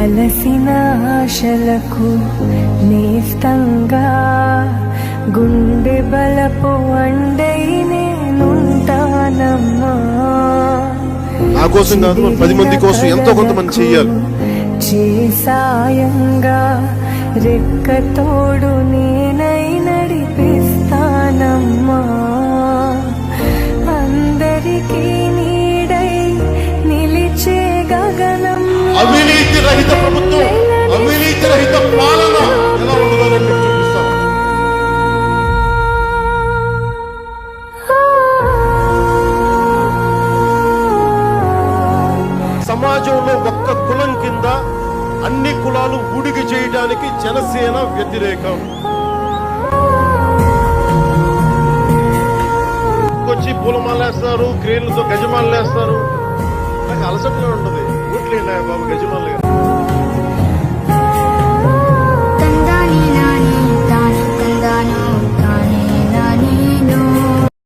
అలసిన ఆశలకు నేస్తంగా గుండె బలపు అండై నేనుంటానమ్మా. నా కోసం కాదు, 10 మంది కోసం ఎంతో కొంతమంది చెయ్యాలి. చేసాయంగా రెక్కతోడు నేనై నడిపిస్తానమ్మా. అందరికీ నీడై నిలిచే గగనం, అవినీతి రహిత ప్రభుత్వం, అవినీతి రహిత పాలన ఎలా ఉంటుందో నేను మీకు చూపిస్తాను. సమాజంలో ఒక్క కులం కింద అన్ని కులాలు ఉడికి చేయడానికి జనసేన వ్యతిరేకం. వచ్చి పూలమాలేస్తారు, క్రేన్లతో గజమాలు వేస్తారు. నాకు అలసటగా ఉంటుంది. ఓట్లేండి బాబు గజమాలు.